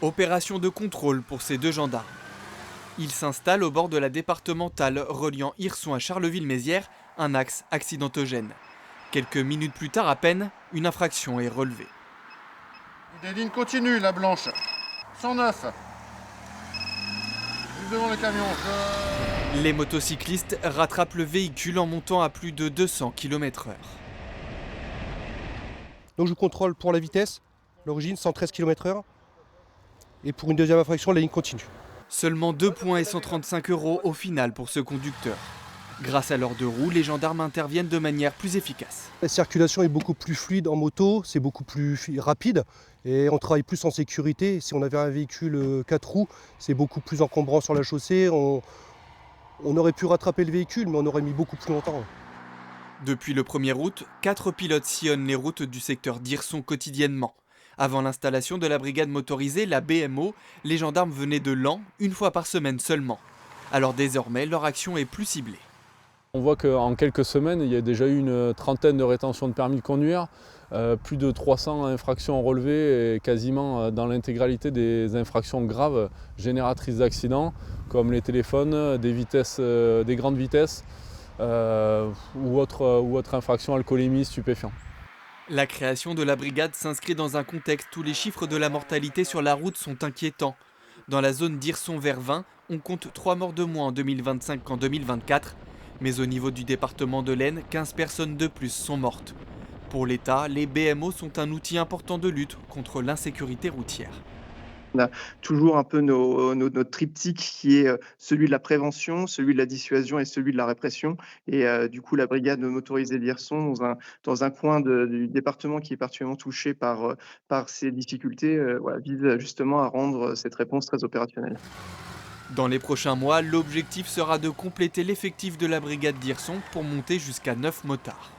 Opération de contrôle pour ces deux gendarmes. Ils s'installent au bord de la départementale reliant Hirson à Charleville-Mézières, un axe accidentogène. Quelques minutes plus tard à peine, une infraction est relevée. Des lignes continues, la blanche. 109. Juste devant le camion. Les motocyclistes rattrapent le véhicule en montant à plus de 200 km/h. Donc je contrôle pour la vitesse, l'origine 113 km/h. Et pour une deuxième infraction, la ligne continue. Seulement 2 points et 135 € au final pour ce conducteur. Grâce à leurs deux roues, les gendarmes interviennent de manière plus efficace. La circulation est beaucoup plus fluide en moto, c'est beaucoup plus rapide et on travaille plus en sécurité. Si on avait un véhicule 4 roues, c'est beaucoup plus encombrant sur la chaussée. On aurait pu rattraper le véhicule, mais on aurait mis beaucoup plus longtemps. Depuis le 1er août, 4 pilotes sillonnent les routes du secteur d'Hirson quotidiennement. Avant l'installation de la brigade motorisée, la BMO, les gendarmes venaient de Laon une fois par semaine seulement. Alors désormais, leur action est plus ciblée. On voit qu'en quelques semaines, il y a déjà eu une trentaine de rétentions de permis de conduire, plus de 300 infractions relevées et quasiment dans l'intégralité des infractions graves génératrices d'accidents, comme les téléphones, des grandes vitesses ou autres infractions alcoolémie, stupéfiants. La création de la brigade s'inscrit dans un contexte où les chiffres de la mortalité sur la route sont inquiétants. Dans la zone d'Hirson-Vervins, on compte 3 morts de moins en 2025 qu'en 2024. Mais au niveau du département de l'Aisne, 15 personnes de plus sont mortes. Pour l'État, les BMO sont un outil important de lutte contre l'insécurité routière. On a toujours un peu notre triptyque qui est celui de la prévention, celui de la dissuasion et celui de la répression. Et du coup, la brigade motorisée d'Hirson, dans un coin du département qui est particulièrement touché par ces difficultés, voilà, vise justement à rendre cette réponse très opérationnelle. Dans les prochains mois, l'objectif sera de compléter l'effectif de la brigade d'Hirson pour monter jusqu'à 9 motards.